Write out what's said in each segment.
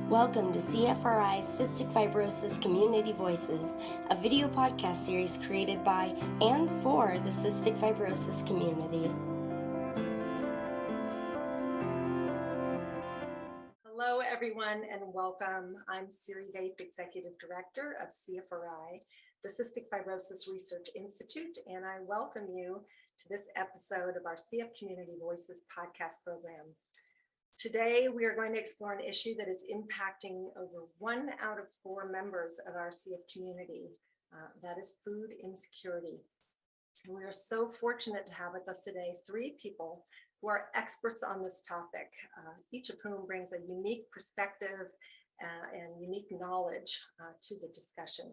Welcome to CFRI's Cystic Fibrosis Community Voices, a video podcast series created by and for the cystic fibrosis community. Hello, everyone, and welcome. I'm Siri Vaith, Executive Director of CFRI, the Cystic Fibrosis Research Institute, and I welcome you to this episode of our CF Community Voices podcast program. Today, we are going to explore an issue that is impacting over 1 out of 4 members of our CF community, that is food insecurity. And we are so fortunate to have with us today 3 people who are experts on this topic, each of whom brings a unique perspective and unique knowledge to the discussion.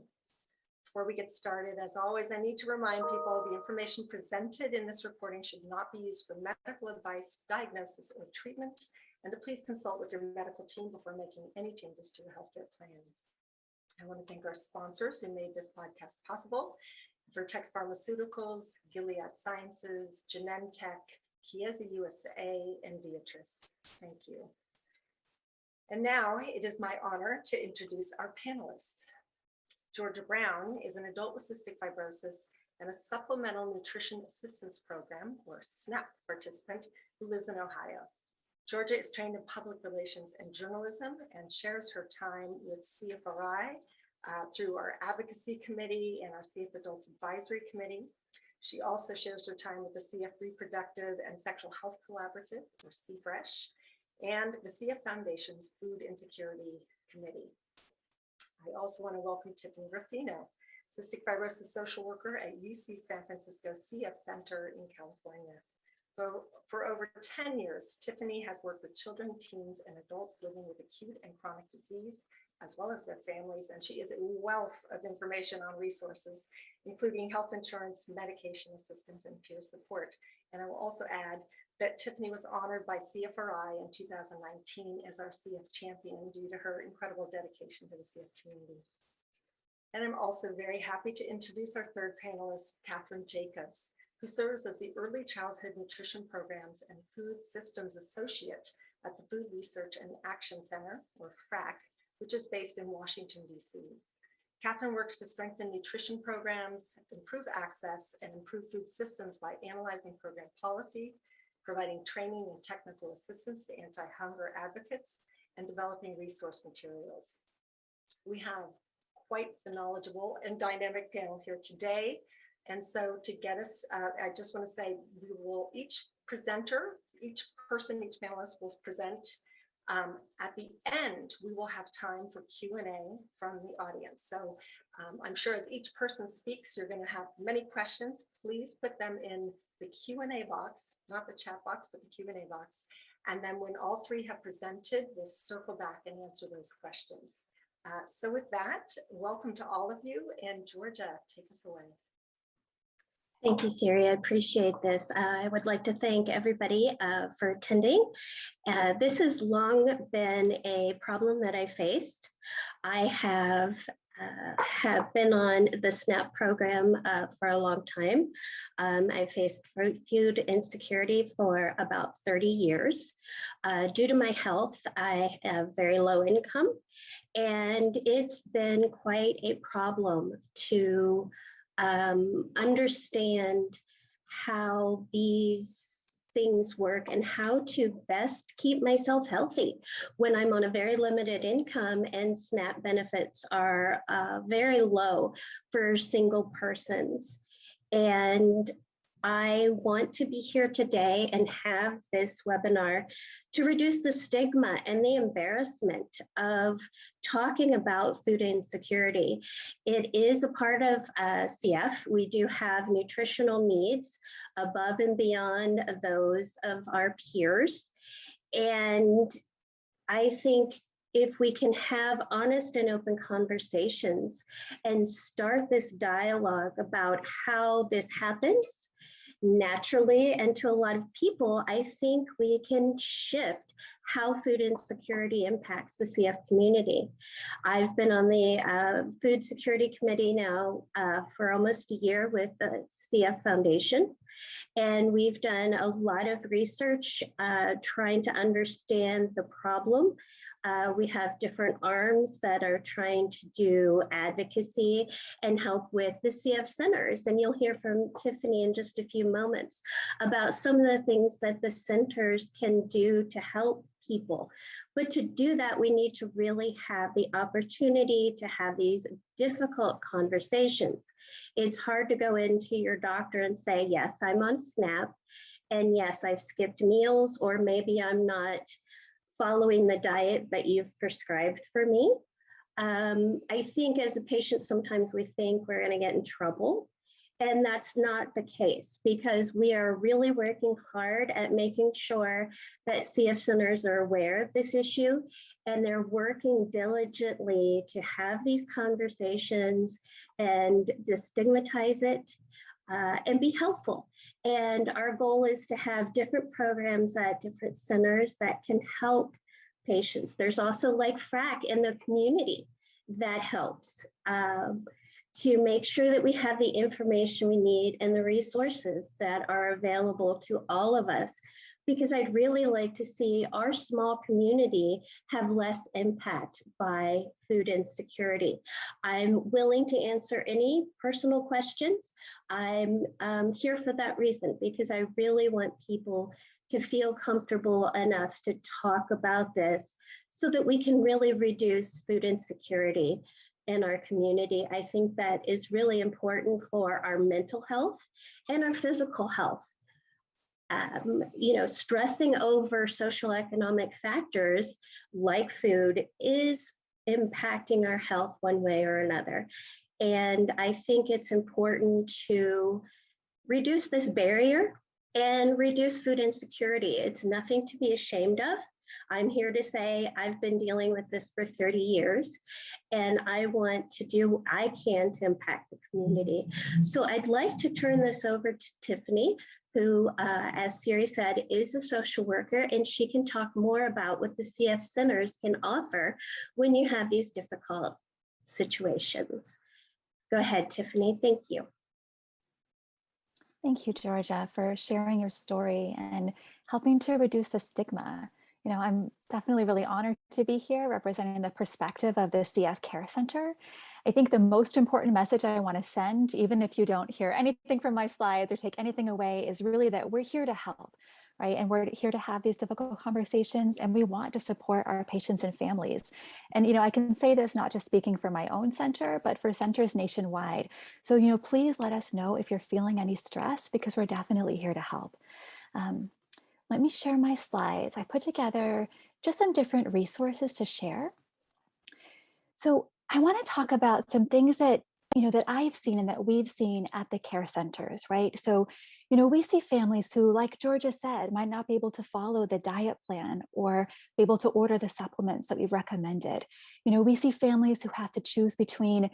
Before we get started, as always, I need to remind people the information presented in this recording should not be used for medical advice, diagnosis, or treatment, and to please consult with your medical team before making any changes to your healthcare plan. I want to thank our sponsors who made this podcast possible: Vertex Pharmaceuticals, Gilead Sciences, Genentech, Chiesi USA, and Viatris. Thank you. And now it is my honor to introduce our panelists. Georgia Brown is an adult with cystic fibrosis and a Supplemental Nutrition Assistance Program, or SNAP, participant who lives in Ohio. Georgia is trained in public relations and journalism and shares her time with CFRI through our advocacy committee and our CF Adult Advisory Committee. She also shares her time with the CF Reproductive and Sexual Health Collaborative, or CFRESH, and the CF Foundation's Food Insecurity Committee. I also want to welcome Tiffany Raffino, cystic fibrosis social worker at UC San Francisco CF Center in California. For over 10 years, Tiffany has worked with children, teens, and adults living with acute and chronic disease, as well as their families, and she is a wealth of information on resources, including health insurance, medication assistance, and peer support. And I will also add that Tiffany was honored by CFRI in 2019 as our CF champion due to her incredible dedication to the CF community. And I'm also very happy to introduce our third panelist, Katherine Jacobs, who serves as the Early Childhood Nutrition Programs and Food Systems Associate at the Food Research and Action Center, or FRAC, which is based in Washington, D.C. Katherine works to strengthen nutrition programs, improve access, and improve food systems by analyzing program policy, providing training and technical assistance to anti-hunger advocates, and developing resource materials. We have quite the knowledgeable and dynamic panel here today. And so to get us, I just want to say we will each presenter, each person, each panelist will present. At the end, we will have time for Q&A from the audience. So I'm sure as each person speaks, you're going to have many questions. Please put them in the Q&A box, not the chat box, but the Q&A box. And then when all 3 have presented, we'll circle back and answer those questions. So with that, welcome to all of you. And Georgia, take us away. Thank you, Siri. I appreciate this. I would like to thank everybody for attending. This has long been a problem that I faced. I have been on the SNAP program for a long time. I faced food insecurity for about 30 years. Due to my health, I have very low income, and it's been quite a problem to understand how these things work and how to best keep myself healthy when I'm on a very limited income and SNAP benefits are very low for single persons. And I want to be here today and have this webinar to reduce the stigma and the embarrassment of talking about food insecurity. It is a part of CF. We do have nutritional needs above and beyond those of our peers. And I think if we can have honest and open conversations and start this dialogue about how this happens, naturally, and to a lot of people, I think we can shift how food insecurity impacts the CF community. I've been on the Food Security Committee now for almost a year with the CF Foundation. And we've done a lot of research trying to understand the problem. We have different arms that are trying to do advocacy and help with the CF centers. And you'll hear from Tiffany in just a few moments about some of the things that the centers can do to help people. But to do that, we need to really have the opportunity to have these difficult conversations. It's hard to go into your doctor and say, yes, I'm on SNAP, and yes, I've skipped meals, or maybe I'm not following the diet that you've prescribed for me. I think as a patient, sometimes we think we're going to get in trouble. And that's not the case, because we are really working hard at making sure that CF centers are aware of this issue, and they're working diligently to have these conversations and destigmatize it and be helpful. And our goal is to have different programs at different centers that can help patients. There's also like FRAC in the community that helps to make sure that we have the information we need and the resources that are available to all of us, because I'd really like to see our small community have less impact by food insecurity. I'm willing to answer any personal questions. I'm here for that reason, because I really want people to feel comfortable enough to talk about this so that we can really reduce food insecurity in our community. I think that is really important for our mental health and our physical health. Stressing over social economic factors like food is impacting our health one way or another. And I think it's important to reduce this barrier and reduce food insecurity. It's nothing to be ashamed of. I'm here to say I've been dealing with this for 30 years, and I want to do what I can to impact the community. So I'd like to turn this over to Tiffany, who, as Siri said, is a social worker, and she can talk more about what the CF centers can offer when you have these difficult situations. Go ahead, Tiffany. Thank you. Thank you, Georgia, for sharing your story and helping to reduce the stigma. I'm definitely really honored to be here representing the perspective of the CF Care Center. I think the most important message I want to send, even if you don't hear anything from my slides or take anything away, is really that we're here to help, right? And we're here to have these difficult conversations, and we want to support our patients and families. And, I can say this not just speaking for my own center, but for centers nationwide. So, please let us know if you're feeling any stress, because we're definitely here to help. Let me share my slides. I put together just some different resources to share. So I want to talk about some things that, that I've seen and that we've seen at the care centers, right? So, we see families who, like Georgia said, might not be able to follow the diet plan or be able to order the supplements that we've recommended. We see families who have to choose between,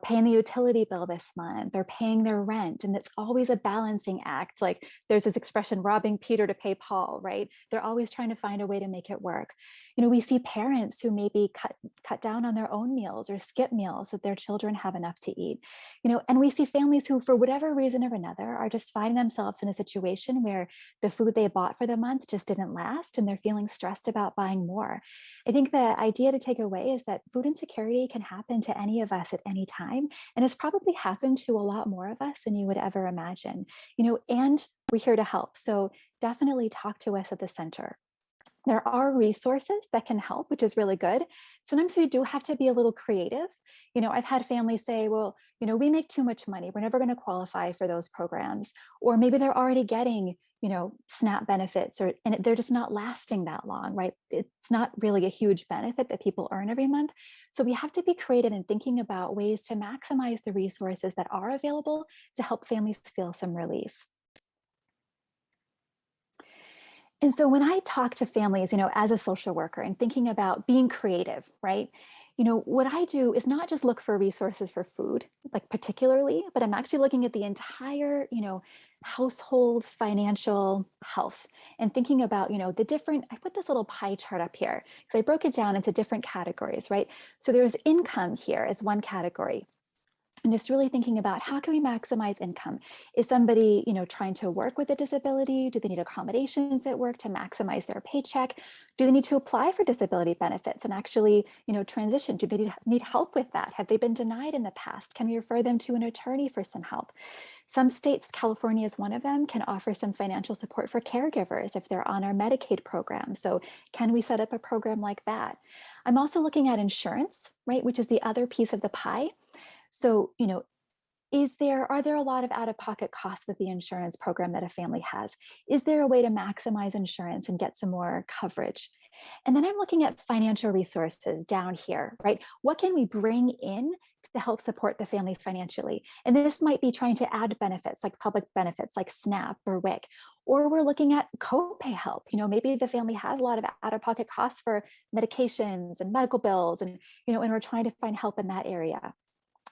paying the utility bill this month or paying their rent. And it's always a balancing act. Like there's this expression, robbing Peter to pay Paul, right? They're always trying to find a way to make it work. We see parents who maybe cut down on their own meals or skip meals so that their children have enough to eat. And we see families who, for whatever reason or another, are just finding themselves in a situation where the food they bought for the month just didn't last, and they're feeling stressed about buying more. I think the idea to take away is that food insecurity can happen to any of us at any time, and it's probably happened to a lot more of us than you would ever imagine. And we're here to help. So definitely talk to us at the center. There are resources that can help, which is really good. Sometimes we do have to be a little creative. I've had families say, well, we make too much money. We're never going to qualify for those programs. Or maybe they're already getting, SNAP benefits, and they're just not lasting that long, right? It's not really a huge benefit that people earn every month. So we have to be creative in thinking about ways to maximize the resources that are available to help families feel some relief. And so when I talk to families, as a social worker and thinking about being creative, right? What I do is not just look for resources for food, like particularly, but I'm actually looking at the entire, household financial health and thinking about, the different, I put this little pie chart up here because I broke it down into different categories, right? So there's income here as one category. And just really thinking about how can we maximize income? Is somebody, trying to work with a disability? Do they need accommodations at work to maximize their paycheck? Do they need to apply for disability benefits and actually, transition? Do they need help with that? Have they been denied in the past? Can we refer them to an attorney for some help? Some states, California is one of them, can offer some financial support for caregivers if they're on our Medicaid program. So can we set up a program like that? I'm also looking at insurance, right, which is the other piece of the pie. So, are there a lot of out-of-pocket costs with the insurance program that a family has? Is there a way to maximize insurance and get some more coverage? And then I'm looking at financial resources down here, right? What can we bring in to help support the family financially? And this might be trying to add benefits like public benefits like SNAP or WIC, or we're looking at copay help. Maybe the family has a lot of out-of-pocket costs for medications and medical bills, and we're trying to find help in that area.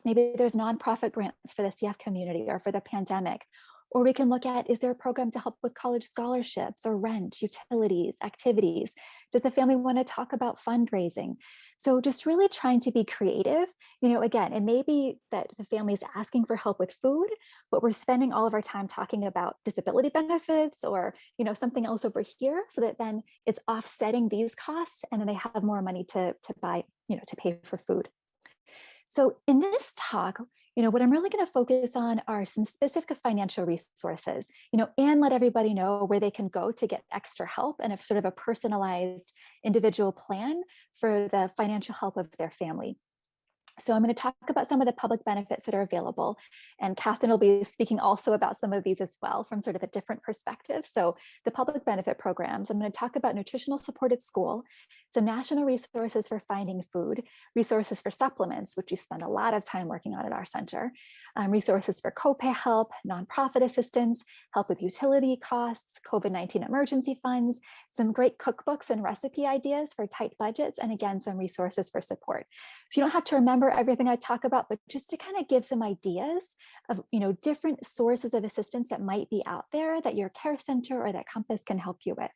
Maybe there's nonprofit grants for the CF community or for the pandemic. Or we can look at, is there a program to help with college scholarships or rent, utilities, activities? Does the family want to talk about fundraising? So just really trying to be creative. Again, it may be that the family is asking for help with food, but we're spending all of our time talking about disability benefits or, something else over here, so that then it's offsetting these costs and then they have more money to buy, to pay for food. So in this talk, what I'm really going to focus on are some specific financial resources, and let everybody know where they can go to get extra help and a sort of a personalized individual plan for the financial help of their family. So I'm going to talk about some of the public benefits that are available, and Katherine will be speaking also about some of these as well from sort of a different perspective. So the public benefit programs, I'm going to talk about nutritional support at school, some national resources for finding food, resources for supplements, which we spend a lot of time working on at our center, resources for copay help, nonprofit assistance, help with utility costs, COVID-19 emergency funds, some great cookbooks and recipe ideas for tight budgets, and again, some resources for support. So you don't have to remember everything I talk about, but just to kind of give some ideas of different sources of assistance that might be out there that your care center or that Compass can help you with.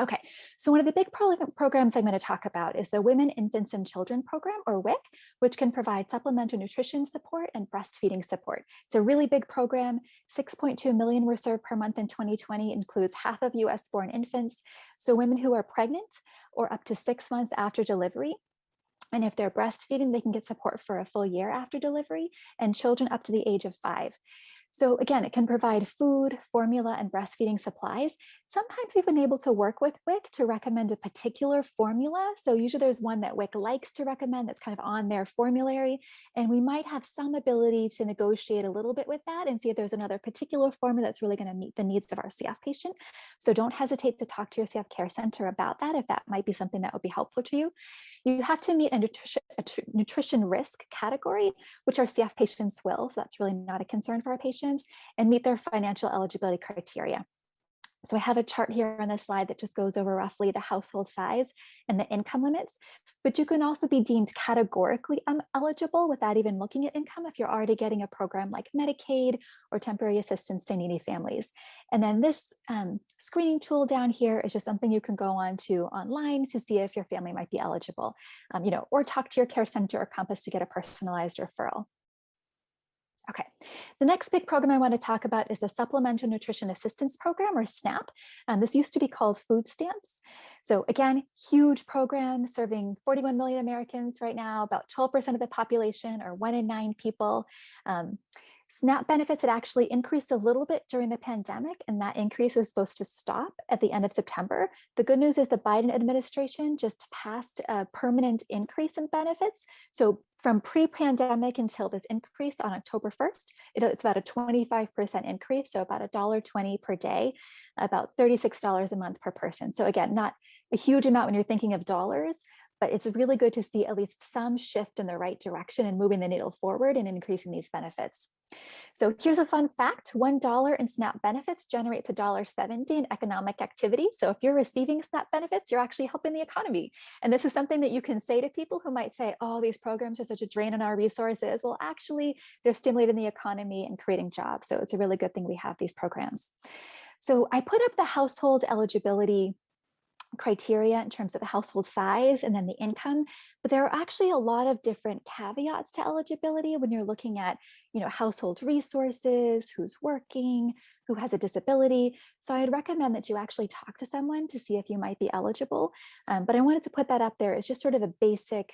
Okay, so one of the big programs I'm going to talk about is the Women, Infants, and Children program, or WIC, which can provide supplemental nutrition support and breastfeeding support. It's a really big program. 6.2 million were served per month in 2020, includes half of US-born infants, so women who are pregnant or up to 6 months after delivery. And if they're breastfeeding, they can get support for a full year after delivery, and children up to the age of 5. So again, it can provide food, formula, and breastfeeding supplies. Sometimes we've been able to work with WIC to recommend a particular formula. So usually there's one that WIC likes to recommend that's kind of on their formulary. And we might have some ability to negotiate a little bit with that and see if there's another particular formula that's really going to meet the needs of our CF patient. So don't hesitate to talk to your CF care center about that if that might be something that would be helpful to you. You have to meet a nutrition risk category, which our CF patients will. So that's really not a concern for our patients, and meet their financial eligibility criteria. So I have a chart here on this slide that just goes over roughly the household size and the income limits, but you can also be deemed categorically eligible without even looking at income if you're already getting a program like Medicaid or temporary assistance to needy families. And then this screening tool down here is just something you can go on to online to see if your family might be eligible, or talk to your care center or Compass to get a personalized referral. Okay, the next big program I want to talk about is the Supplemental Nutrition Assistance Program, or SNAP. This used to be called food stamps. So again, huge program serving 41 million Americans right now, about 12% of the population, or 1 in 9 people. SNAP benefits had actually increased a little bit during the pandemic, and that increase was supposed to stop at the end of September. The good news is the Biden administration just passed a permanent increase in benefits. So from pre-pandemic until this increase on October 1st, it's about a 25% increase, so about $1.20 per day, about $36 a month per person. So again, not a huge amount when you're thinking of dollars, but it's really good to see at least some shift in the right direction and moving the needle forward and increasing these benefits. So here's a fun fact: $1 in SNAP benefits generates $1.70 in economic activity. So if you're receiving SNAP benefits, you're actually helping the economy. And this is something that you can say to people who might say, oh, these programs are such a drain on our resources. Well, actually, they're stimulating the economy and creating jobs. So it's a really good thing we have these programs. So I put up the household eligibility criteria in terms of the household size and then the income, but there are actually a lot of different caveats to eligibility when you're looking at, household resources, who's working, who has a disability. So I'd recommend that you actually talk to someone to see if you might be eligible. But I wanted to put that up there as just sort of a basic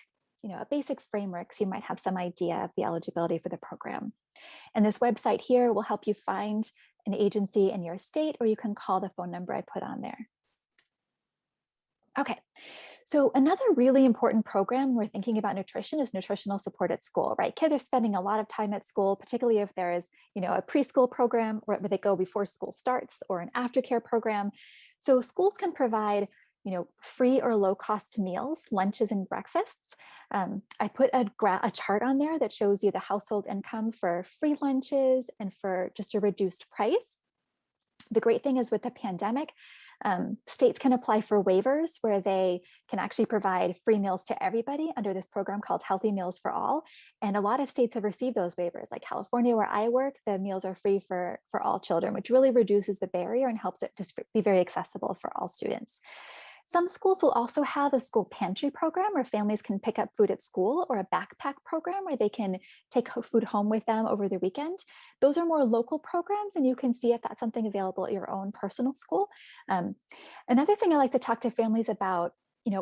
framework, so you might have some idea of the eligibility for the program. And this website here will help you find an agency in your state, or you can call the phone number I put on there. Okay, so another really important program we're thinking about nutrition is nutritional support at school, right? Kids are spending a lot of time at school, particularly if there is, a preschool program where they go before school starts, or an aftercare program. So schools can provide, free or low cost meals, lunches and breakfasts. I put a chart on there that shows you the household income for free lunches and for just a reduced price. The great thing is with the pandemic, states can apply for waivers where they can actually provide free meals to everybody under this program called Healthy Meals for All. And a lot of states have received those waivers. Like California, where I work, the meals are free for all children, which really reduces the barrier and helps it just be very accessible for all students. Some schools will also have a school pantry program where families can pick up food at school, or a backpack program where they can take food home with them over the weekend. Those are more local programs, and you can see if that's something available at your own personal school. Another thing I like to talk to families about,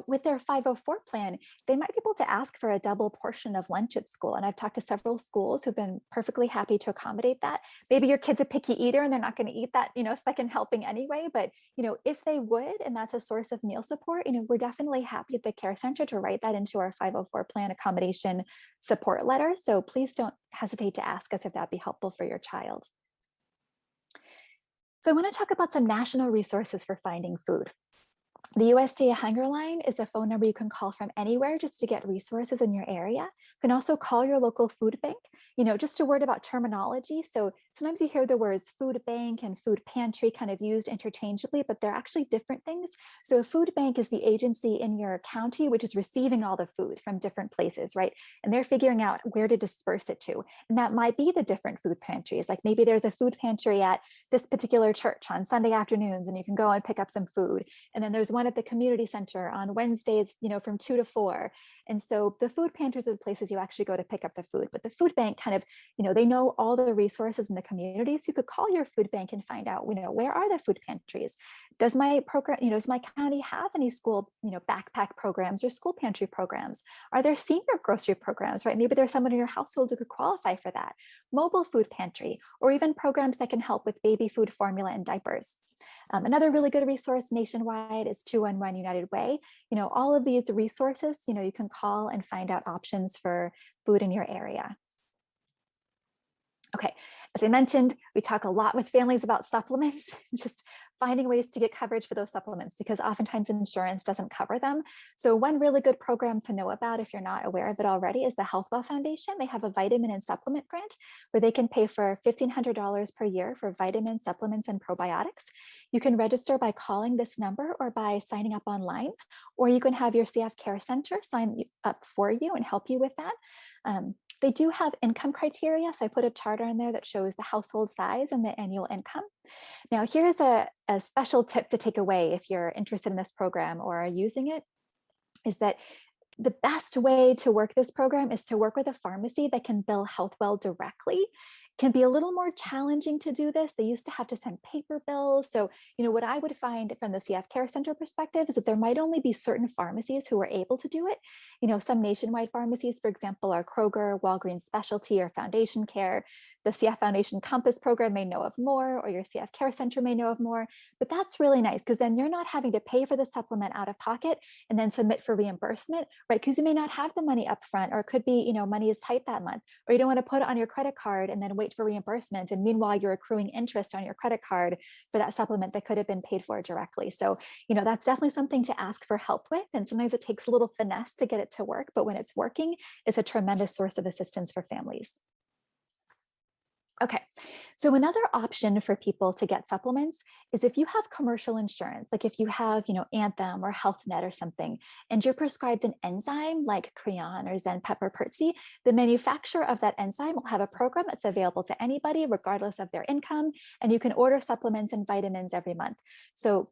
with their 504 plan, they might be able to ask for a double portion of lunch at school. And I've talked to several schools who've been perfectly happy to accommodate that. Maybe your kid's a picky eater and they're not going to eat that, second helping anyway. But, if they would, and that's a source of meal support, we're definitely happy at the Care Center to write that into our 504 plan accommodation support letter. So please don't hesitate to ask us if that'd be helpful for your child. So I want to talk about some national resources for finding food. The USDA Hunger Line is a phone number you can call from anywhere just to get resources in your area. You can also call your local food bank. Just a word about terminology. So sometimes you hear the words food bank and food pantry kind of used interchangeably, but they're actually different things. So a food bank is the agency in your county which is receiving all the food from different places, right? And they're figuring out where to disperse it to. And that might be the different food pantries. Like maybe there's a food pantry at this particular church on Sunday afternoons, and you can go and pick up some food. And then there's one at the community center on Wednesdays, from 2 to 4. And so the food pantries are the places you actually go to pick up the food. But the food bank kind of, they know all the resources in the community. So you could call your food bank and find out, where are the food pantries? Does my program, does my county have any school, backpack programs or school pantry programs? Are there senior grocery programs, right? Maybe there's someone in your household who could qualify for that. Mobile food pantry, or even programs that can help with baby food formula and diapers. Another really good resource nationwide is 211 United Way. All of these resources, you can call and find out options for food in your area. Okay, as I mentioned, we talk a lot with families about supplements, just finding ways to get coverage for those supplements, because oftentimes insurance doesn't cover them. So one really good program to know about, if you're not aware of it already, is the Healthwell Foundation. They have a vitamin and supplement grant where they can pay for $1,500 per year for vitamins, supplements, and probiotics. You can register by calling this number or by signing up online, or you can have your CF Care Center sign up for you and help you with that. They do have income criteria. So I put a chart on there that shows the household size and the annual income. Now, here's a special tip to take away if you're interested in this program or are using it, is that the best way to work this program is to work with a pharmacy that can bill Healthwell directly. Can be a little more challenging to do this. They used to have to send paper bills. So, what I would find from the CF Care Center perspective is that there might only be certain pharmacies who are able to do it. Some nationwide pharmacies, for example, are Kroger, Walgreens Specialty, or Foundation Care. The CF Foundation Compass program may know of more, or your CF Care Center may know of more, but that's really nice because then you're not having to pay for the supplement out of pocket and then submit for reimbursement, right? Because you may not have the money up front, or it could be, money is tight that month, or you don't want to put it on your credit card and then wait for reimbursement. And meanwhile, you're accruing interest on your credit card for that supplement that could have been paid for directly. So, that's definitely something to ask for help with. And sometimes it takes a little finesse to get it to work, but when it's working, it's a tremendous source of assistance for families. Okay, so another option for people to get supplements is if you have commercial insurance, like if you have, Anthem or Health Net or something, and you're prescribed an enzyme like Creon or Zenpep or Pertsy, the manufacturer of that enzyme will have a program that's available to anybody regardless of their income, and you can order supplements and vitamins every month. So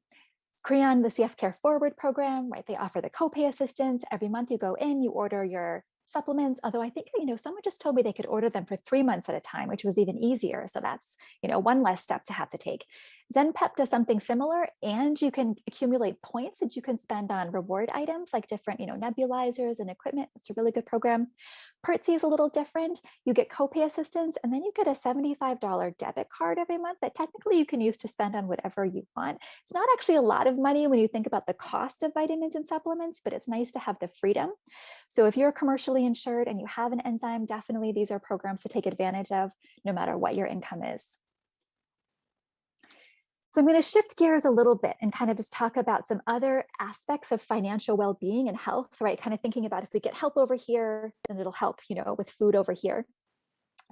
Creon, the CF Care Forward program, right? They offer the copay assistance. Every month you go in, you order your supplements, although I think, someone just told me they could order them for 3 months at a time, which was even easier. So that's, one less step to have to take. ZenPep does something similar, and you can accumulate points that you can spend on reward items like different, nebulizers and equipment. It's a really good program. Pertsy is a little different. You get copay assistance, and then you get a $75 debit card every month that technically you can use to spend on whatever you want. It's not actually a lot of money when you think about the cost of vitamins and supplements, but it's nice to have the freedom. So if you're commercially insured and you have an enzyme, definitely these are programs to take advantage of no matter what your income is. So I'm going to shift gears a little bit and kind of just talk about some other aspects of financial well-being and health, right? Kind of thinking about if we get help over here, then it'll help, with food over here.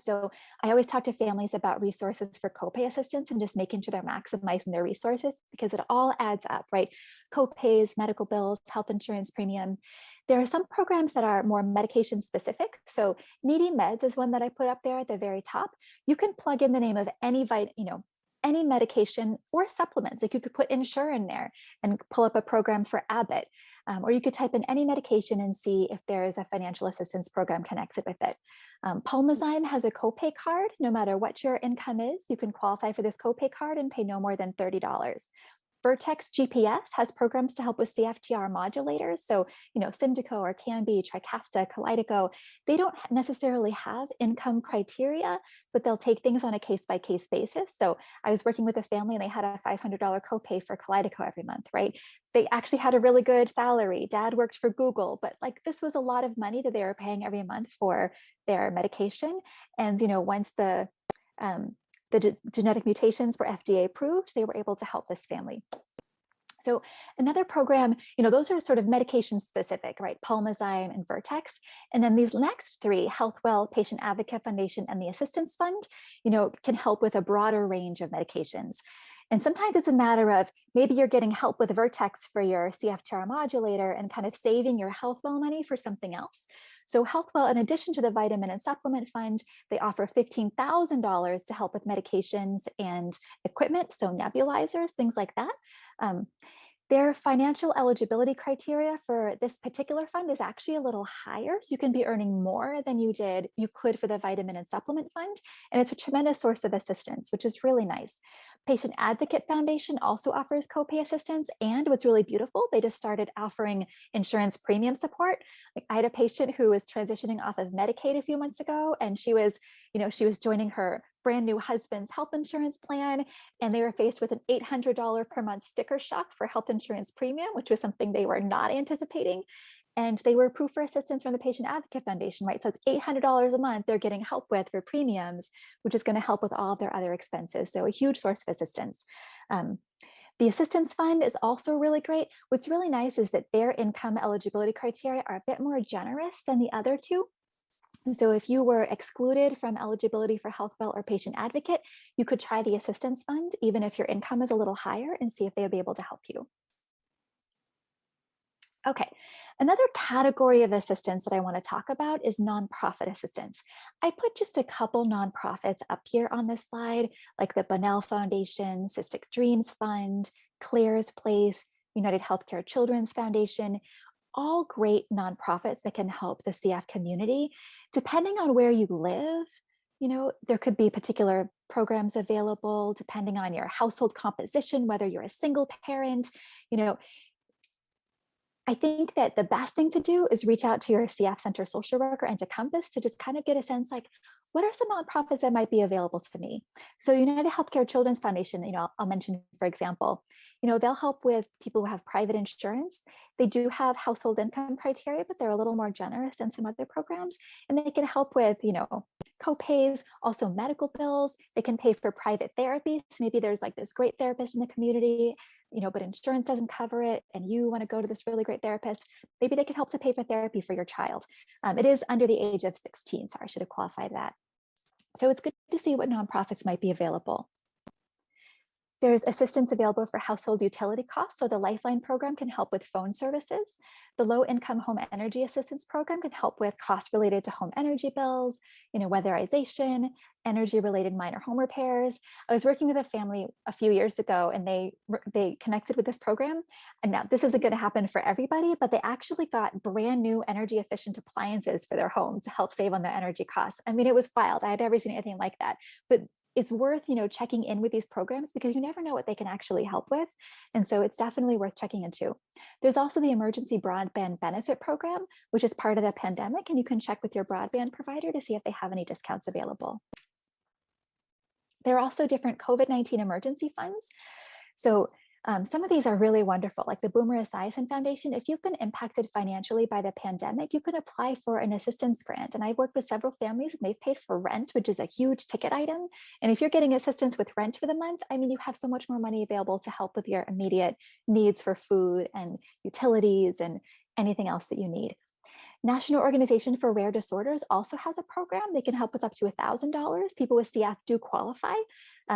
So I always talk to families about resources for copay assistance and just making sure they're maximizing their resources, because it all adds up, right? Copays, medical bills, health insurance premium. There are some programs that are more medication specific. So Needy Meds is one that I put up there at the very top. You can plug in the name of any medication or supplements. Like you could put Insure in there and pull up a program for Abbott, or you could type in any medication and see if there is a financial assistance program connected with it. Pulmozyme has a copay card. No matter what your income is, you can qualify for this copay card and pay no more than $30. Vertex GPS has programs to help with CFTR modulators. So, Symdeko or Canby, Trikafta, Kalydeco, they don't necessarily have income criteria, but they'll take things on a case-by-case basis. So I was working with a family and they had a $500 copay for Kalydeco every month, right? They actually had a really good salary. Dad worked for Google, but this was a lot of money that they were paying every month for their medication. And, once the genetic mutations were FDA approved, they were able to help this family. So another program, those are sort of medication specific, right? Pulmozyme and Vertex. And then these next three, HealthWell, Patient Advocate Foundation, and the Assistance Fund, can help with a broader range of medications. And sometimes it's a matter of maybe you're getting help with Vertex for your CFTR modulator and kind of saving your HealthWell money for something else. So HealthWell, in addition to the vitamin and supplement fund, they offer $15,000 to help with medications and equipment, so nebulizers, things like that. Their financial eligibility criteria for this particular fund is actually a little higher. So you can be earning more than you could for the vitamin and supplement fund. And it's a tremendous source of assistance, which is really nice. Patient Advocate Foundation also offers copay assistance. And what's really beautiful, they just started offering insurance premium support. I had a patient who was transitioning off of Medicaid a few months ago, and she was joining her brand new husband's health insurance plan, and they were faced with an $800 per month sticker shock for health insurance premium, which was something they were not anticipating. And they were approved for assistance from the Patient Advocate Foundation, right? So it's $800 a month they're getting help with for premiums, which is going to help with all of their other expenses. So a huge source of assistance. The Assistance Fund is also really great. What's really nice is that their income eligibility criteria are a bit more generous than the other two. And so if you were excluded from eligibility for HealthWell or Patient Advocate, you could try the Assistance Fund, even if your income is a little higher, and see if they would be able to help you. Okay, another category of assistance that I want to talk about is nonprofit assistance. I put just a couple nonprofits up here on this slide, like the Bonnell Foundation, Cystic Dreams Fund, Claire's Place, United Healthcare Children's Foundation, all great nonprofits that can help the CF community. Depending on where you live, there could be particular programs available depending on your household composition, whether you're a single parent. I think that the best thing to do is reach out to your CF Center social worker and to Compass to just kind of get a sense like, what are some nonprofits that might be available to me? So United Healthcare Children's Foundation, I'll mention, for example, they'll help with people who have private insurance. They do have household income criteria, but they're a little more generous than some other programs. And they can help with, co-pays, also medical bills. They can pay for private therapy. So maybe there's like this great therapist in the community, but insurance doesn't cover it, and you want to go to this really great therapist. Maybe they can help to pay for therapy for your child. It is under the age of 16. Sorry, I should have qualified that. So it's good to see what nonprofits might be available. There's assistance available for household utility costs. So the Lifeline program can help with phone services. The low-income home energy assistance program can help with costs related to home energy bills, weatherization, energy-related minor home repairs. I was working with a family a few years ago, and they connected with this program. And now this isn't going to happen for everybody, but they actually got brand new energy efficient appliances for their homes to help save on their energy costs. I mean, it was wild. I had never seen anything like that. But it's worth, checking in with these programs because you never know what they can actually help with. And so it's definitely worth checking into. There's also the Emergency Broadband Benefit Program, which is part of the pandemic, and you can check with your broadband provider to see if they have any discounts available. There are also different COVID-19 emergency funds. So some of these are really wonderful, like the Boomer Esiason Foundation. If you've been impacted financially by the pandemic, you can apply for an assistance grant. And I've worked with several families and they've paid for rent, which is a huge ticket item. And if you're getting assistance with rent for the month, I mean, you have so much more money available to help with your immediate needs for food and utilities and anything else that you need. National Organization for Rare Disorders also has a program. They can help with up to $1,000. People with CF do qualify.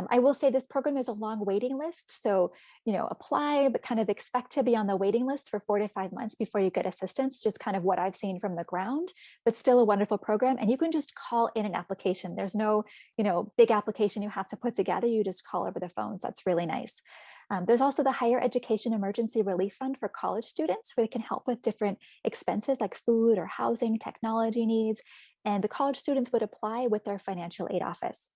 I will say this program, there's a long waiting list. So, apply, but kind of expect to be on the waiting list for 4 to 5 months before you get assistance, just kind of what I've seen from the ground, but still a wonderful program. And you can just call in an application. There's no, big application you have to put together. You just call over the phone. So that's really nice. There's also the Higher Education Emergency Relief Fund for college students, where it can help with different expenses like food or housing, technology needs, and the college students would apply with their financial aid office.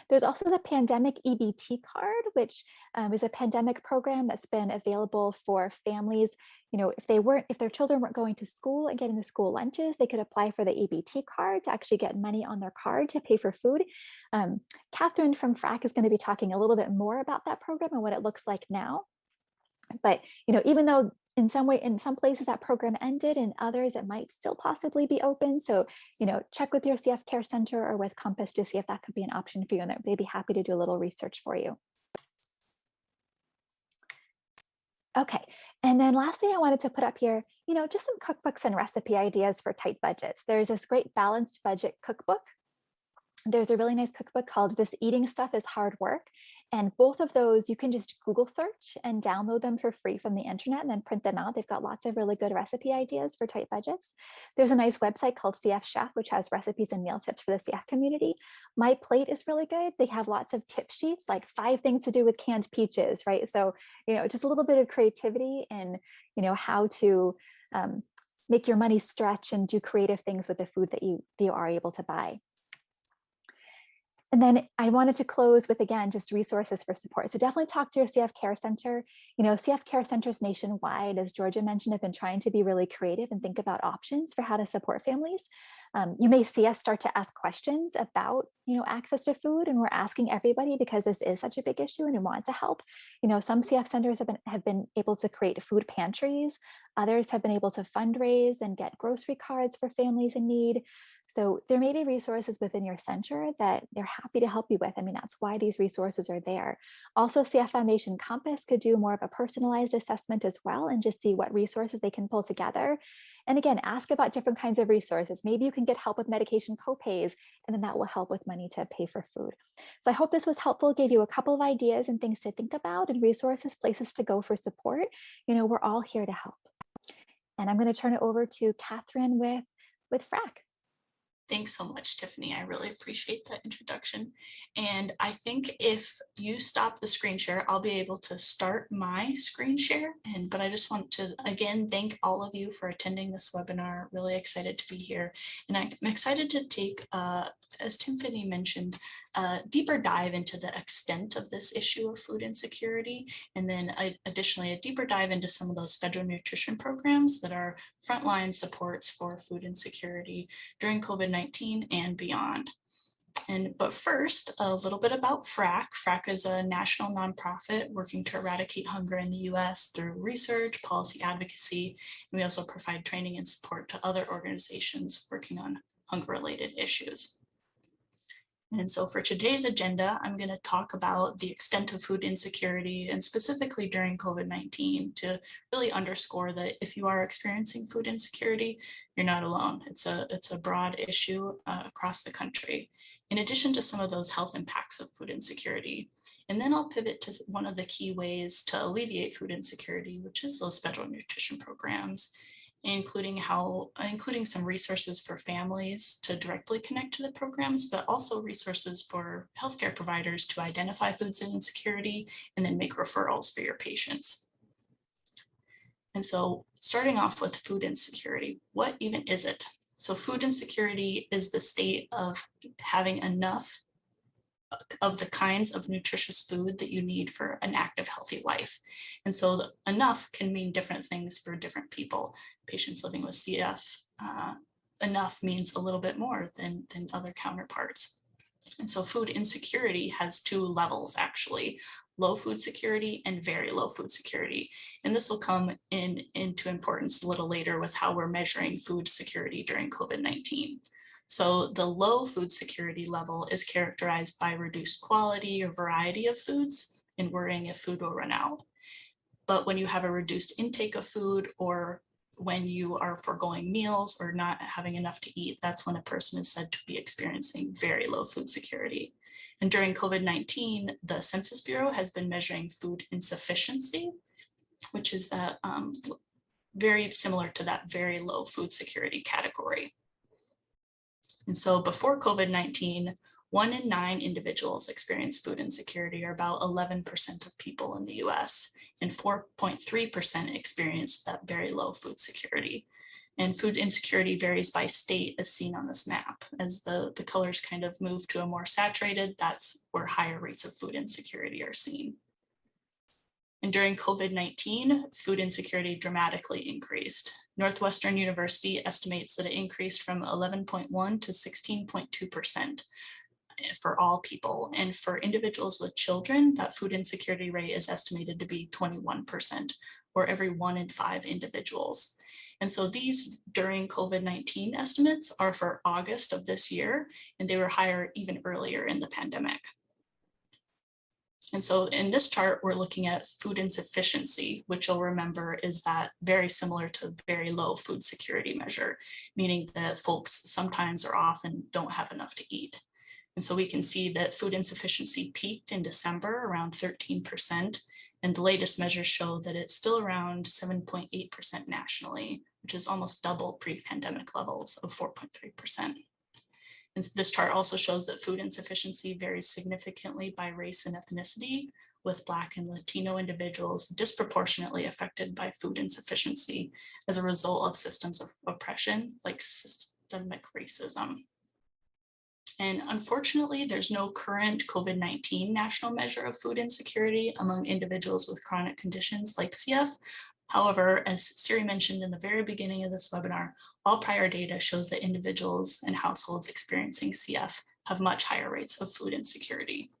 There's also the Pandemic EBT card, which is a pandemic program that's been available for families. If their children weren't going to school and getting the school lunches, they could apply for the EBT card to actually get money on their card to pay for food. Catherine from FRAC is going to be talking a little bit more about that program and what it looks like now. But even though in some places that program ended, and others it might still possibly be open. So, check with your CF Care Center or with Compass to see if that could be an option for you, and they'd be happy to do a little research for you. Okay, and then lastly, I wanted to put up here, just some cookbooks and recipe ideas for tight budgets. There's this great balanced budget cookbook. There's a really nice cookbook called This Eating Stuff is Hard Work. And both of those, you can just Google search and download them for free from the internet and then print them out. They've got lots of really good recipe ideas for tight budgets. There's a nice website called CF Chef, which has recipes and meal tips for the CF community. My Plate is really good. They have lots of tip sheets, like 5 things to do with canned peaches, right? So, just a little bit of creativity in, how to make your money stretch and do creative things with the food that you are able to buy. And then I wanted to close with, again, just resources for support. So definitely talk to your CF Care Center. CF Care Centers nationwide, as Georgia mentioned, have been trying to be really creative and think about options for how to support families. You may see us start to ask questions about, access to food, and we're asking everybody because this is such a big issue and we want to help. Some CF centers have been able to create food pantries. Others have been able to fundraise and get grocery cards for families in need. So there may be resources within your center that they're happy to help you with. I mean, that's why these resources are there. Also, CF Foundation Compass could do more of a personalized assessment as well and just see what resources they can pull together. And again, ask about different kinds of resources. Maybe you can get help with medication copays, and then that will help with money to pay for food. So I hope this was helpful, gave you a couple of ideas and things to think about and resources, places to go for support. We're all here to help. And I'm going to turn it over to Catherine with FRAC. Thanks so much, Tiffany. I really appreciate that introduction. And I think if you stop the screen share, I'll be able to start my screen share. But I just want to, again, thank all of you for attending this webinar. Really excited to be here. And I'm excited to take, as Tiffany mentioned, a deeper dive into the extent of this issue of food insecurity. And then additionally, a deeper dive into some of those federal nutrition programs that are frontline supports for food insecurity during COVID-19 and beyond. But first, a little bit about FRAC. FRAC is a national nonprofit working to eradicate hunger in the US through research, policy advocacy, and we also provide training and support to other organizations working on hunger-related issues. And so for today's agenda, I'm going to talk about the extent of food insecurity and specifically during COVID-19 to really underscore that if you are experiencing food insecurity, you're not alone. It's a broad issue across the country, in addition to some of those health impacts of food insecurity. And then I'll pivot to one of the key ways to alleviate food insecurity, which is those federal nutrition programs. including some resources for families to directly connect to the programs, but also resources for healthcare providers to identify foods insecurity and then make referrals for your patients. And so starting off with food insecurity, what even is it? So food insecurity is the state of having enough of the kinds of nutritious food that you need for an active, healthy life. And so enough can mean different things for different people. Patients living with CF, enough means a little bit more than other counterparts. And so food insecurity has two levels, actually: low food security and very low food security. And this will come into importance a little later with how we're measuring food security during COVID-19. So the low food security level is characterized by reduced quality or variety of foods and worrying if food will run out. But when you have a reduced intake of food, or when you are foregoing meals or not having enough to eat, that's when a person is said to be experiencing very low food security. And during COVID-19, the Census Bureau has been measuring food insufficiency, which is that very similar to that very low food security category. And so before COVID-19, 1 in 9 individuals experience food insecurity, or about 11% of people in the US, and 4.3% experience that very low food security. And food insecurity varies by state, as seen on this map. As the colors kind of move to a more saturated, that's where higher rates of food insecurity are seen. And during COVID-19, food insecurity dramatically increased. Northwestern University estimates that it increased from 11.1 to 16.2% for all people. And for individuals with children, that food insecurity rate is estimated to be 21%, or every 1 in 5 individuals. And so these during COVID-19 estimates are for August of this year, and they were higher even earlier in the pandemic. And so in this chart, we're looking at food insufficiency, which you'll remember is that very similar to very low food security measure, meaning that folks sometimes or often don't have enough to eat. And so we can see that food insufficiency peaked in December around 13%, and the latest measures show that it's still around 7.8% nationally, which is almost double pre-pandemic levels of 4.3%. And this chart also shows that food insufficiency varies significantly by race and ethnicity, with Black and Latino individuals disproportionately affected by food insufficiency as a result of systems of oppression like systemic racism. And unfortunately, there's no current COVID-19 national measure of food insecurity among individuals with chronic conditions like CF. However, as Siri mentioned in the very beginning of this webinar, all prior data shows that individuals and households experiencing CF have much higher rates of food insecurity.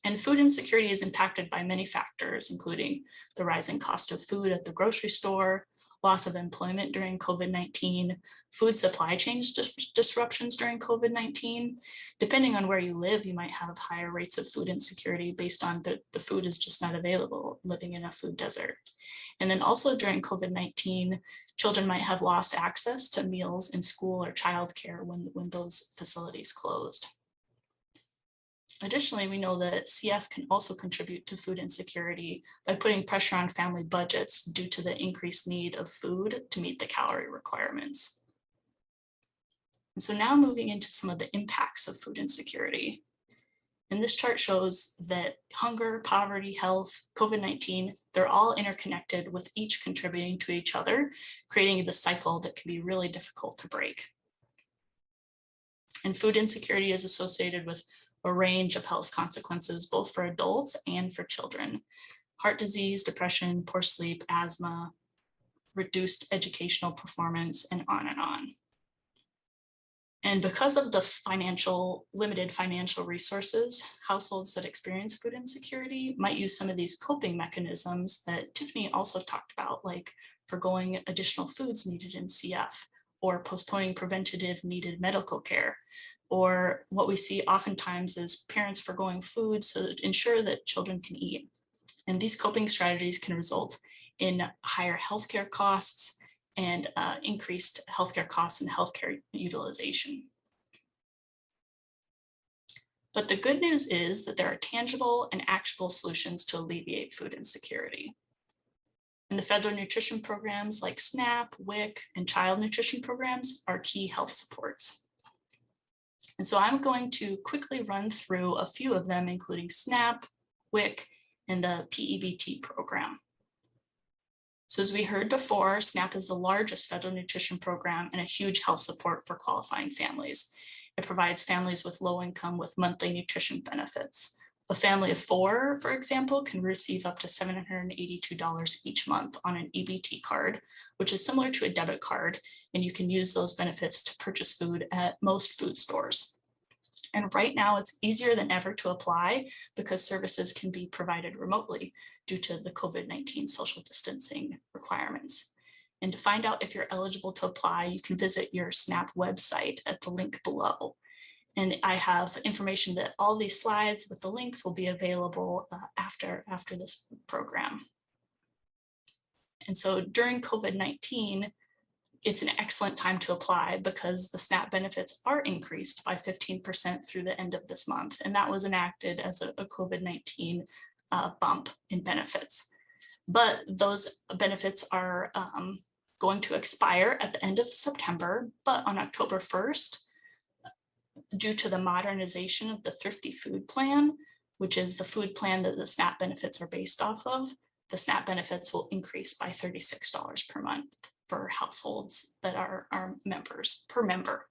And food insecurity is impacted by many factors, including the rising cost of food at the grocery store, loss of employment during COVID-19, food supply chain disruptions during COVID-19. Depending on where you live, you might have higher rates of food insecurity based on the food is just not available, living in a food desert. And then also during COVID-19, children might have lost access to meals in school or childcare when those facilities closed. Additionally, we know that CF can also contribute to food insecurity by putting pressure on family budgets due to the increased need of food to meet the calorie requirements. And so now moving into some of the impacts of food insecurity. And this chart shows that hunger, poverty, health, COVID-19, they're all interconnected, with each contributing to each other, creating the cycle that can be really difficult to break. And food insecurity is associated with a range of health consequences, both for adults and for children: heart disease, depression, poor sleep, asthma, reduced educational performance, and on and on. And because of the limited financial resources, households that experience food insecurity might use some of these coping mechanisms that Tiffany also talked about, like forgoing additional foods needed in CF, or postponing preventative needed medical care. Or what we see oftentimes is parents forgoing food to ensure that children can eat. And these coping strategies can result in higher healthcare costs and increased healthcare costs and healthcare utilization. But the good news is that there are tangible and actionable solutions to alleviate food insecurity. And the federal nutrition programs like SNAP, WIC, and child nutrition programs are key health supports. And so I'm going to quickly run through a few of them, including SNAP, WIC, and the PEBT program. So as we heard before, SNAP is the largest federal nutrition program and a huge health support for qualifying families. It provides families with low income with monthly nutrition benefits. A family of 4, for example, can receive up to $782 each month on an EBT card, which is similar to a debit card, and you can use those benefits to purchase food at most food stores. And right now it's easier than ever to apply because services can be provided remotely due to the COVID-19 social distancing requirements. And to find out if you're eligible to apply, you can visit your SNAP website at the link below. And I have information that all these slides with the links will be available after this program. And so during COVID-19, it's an excellent time to apply because the SNAP benefits are increased by 15% through the end of this month. And that was enacted as a COVID-19 bump in benefits. But those benefits are going to expire at the end of September, but on October 1st, due to the modernization of the Thrifty Food Plan, which is the food plan that the SNAP benefits are based off of, the SNAP benefits will increase by $36 per month for households that are members per member.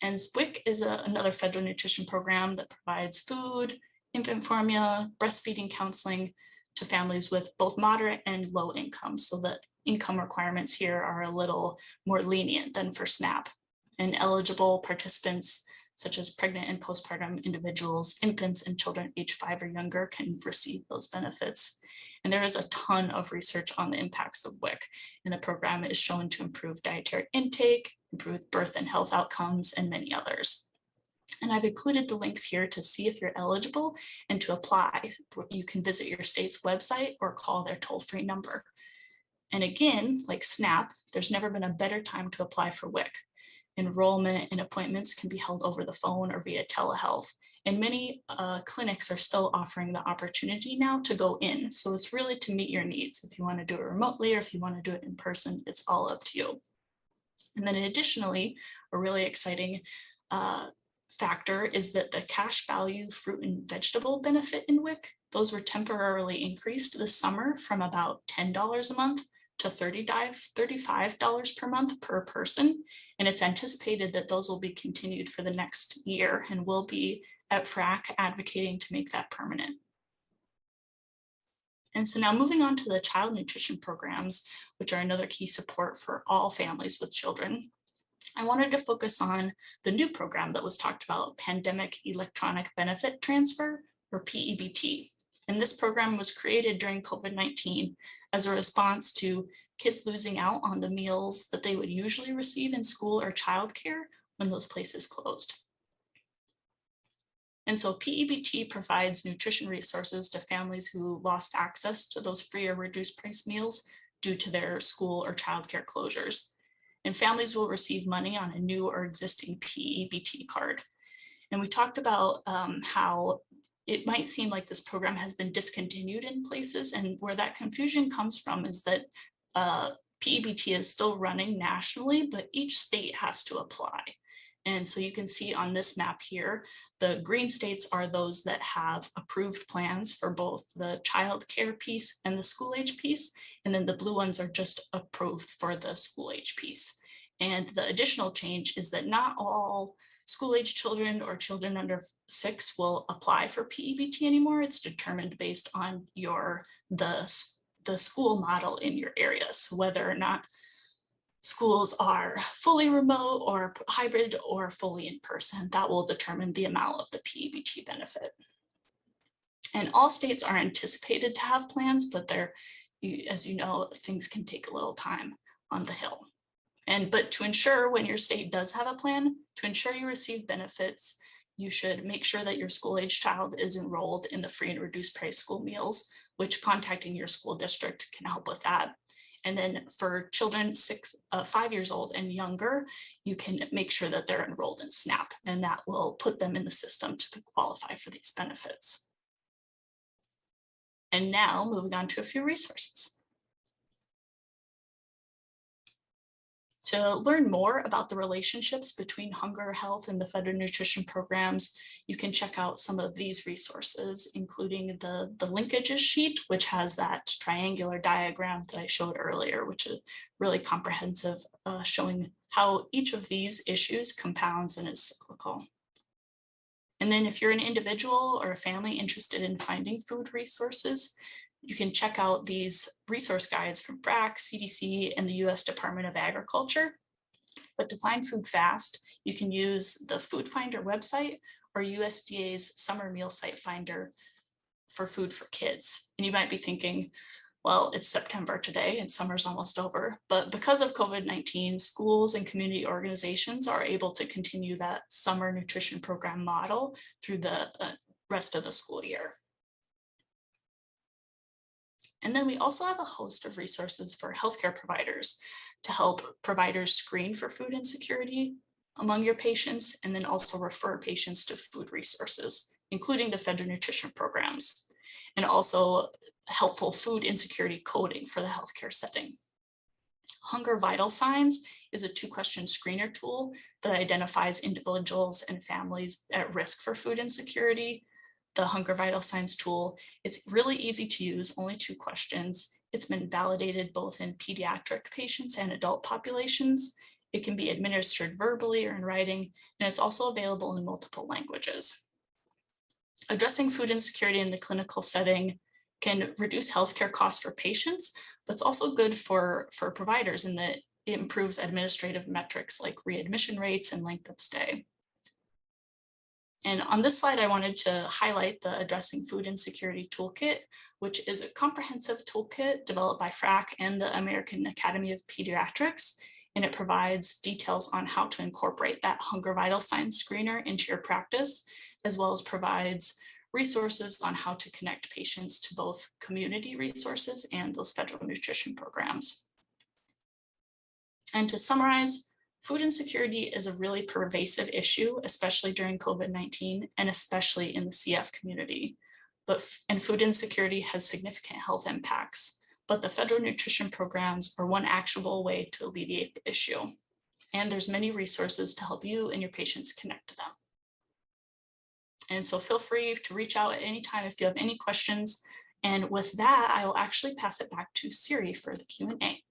And WIC is another federal nutrition program that provides food, infant formula, breastfeeding counseling to families with both moderate and low income, so that income requirements here are a little more lenient than for SNAP. And eligible participants, such as pregnant and postpartum individuals, infants, and children aged 5 or younger can receive those benefits. And there is a ton of research on the impacts of WIC, and the program is shown to improve dietary intake, improve birth and health outcomes, and many others. And I've included the links here to see if you're eligible and to apply. You can visit your state's website or call their toll-free number. And again, like SNAP, there's never been a better time to apply for WIC. Enrollment and appointments can be held over the phone or via telehealth. And many clinics are still offering the opportunity now to go in. So it's really to meet your needs. If you want to do it remotely or if you want to do it in person, it's all up to you. And then additionally, a really exciting factor is that the cash value fruit and vegetable benefit in WIC, those were temporarily increased this summer from about $10 a month to $35 per month per person. And it's anticipated that those will be continued for the next year, and we'll be at FRAC advocating to make that permanent. And so now moving on to the child nutrition programs, which are another key support for all families with children. I wanted to focus on the new program that was talked about, Pandemic Electronic Benefit Transfer, or PEBT. And this program was created during COVID-19 as a response to kids losing out on the meals that they would usually receive in school or childcare when those places closed. And so PEBT provides nutrition resources to families who lost access to those free or reduced price meals due to their school or childcare closures. And families will receive money on a new or existing PEBT card. And we talked about how it might seem like this program has been discontinued in places, and where that confusion comes from is that PEBT is still running nationally, but each state has to apply. And so you can see on this map here, the green states are those that have approved plans for both the child care piece and the school age piece. And then the blue ones are just approved for the school age piece. And the additional change is that not all school age children or children under 6 will apply for PEBT anymore. It's determined based on the school model in your area. So whether or not schools are fully remote or hybrid or fully in person, that will determine the amount of the PEBT benefit. And all states are anticipated to have plans, but as you know, things can take a little time on the Hill. But to ensure when your state does have a plan, to ensure you receive benefits, you should make sure that your school age child is enrolled in the free and reduced price school meals, which contacting your school district can help with that. And then for children 5 years old and younger, you can make sure that they're enrolled in SNAP, and that will put them in the system to qualify for these benefits. And now moving on to a few resources. To learn more about the relationships between hunger, health, and the federal nutrition programs, you can check out some of these resources, including the linkages sheet, which has that triangular diagram that I showed earlier, which is really comprehensive, showing how each of these issues compounds and is cyclical. And then if you're an individual or a family interested in finding food resources, you can check out these resource guides from BRAC, CDC, and the US Department of Agriculture. But to find food fast, you can use the Food Finder website or USDA's Summer Meal Site Finder for food for kids. And you might be thinking, well, it's September today and summer's almost over. But because of COVID-19, schools and community organizations are able to continue that summer nutrition program model through the rest of the school year. And then we also have a host of resources for healthcare providers to help providers screen for food insecurity among your patients, and then also refer patients to food resources, including the federal nutrition programs, and also helpful food insecurity coding for the healthcare setting. Hunger Vital Signs is a 2-question screener tool that identifies individuals and families at risk for food insecurity. The Hunger Vital Signs tool, it's really easy to use, only 2 questions. It's been validated both in pediatric patients and adult populations. It can be administered verbally or in writing, and it's also available in multiple languages. Addressing food insecurity in the clinical setting can reduce healthcare costs for patients, but it's also good for providers in that it improves administrative metrics like readmission rates and length of stay. And on this slide, I wanted to highlight the Addressing Food Insecurity Toolkit, which is a comprehensive toolkit developed by FRAC and the American Academy of Pediatrics. And it provides details on how to incorporate that Hunger Vital Signs screener into your practice, as well as provides resources on how to connect patients to both community resources and those federal nutrition programs. And to summarize, food insecurity is a really pervasive issue, especially during COVID-19 and especially in the CF community. And food insecurity has significant health impacts, but the federal nutrition programs are one actionable way to alleviate the issue. And there's many resources to help you and your patients connect to them. And so feel free to reach out at any time if you have any questions. And with that, I will actually pass it back to Siri for the Q&A.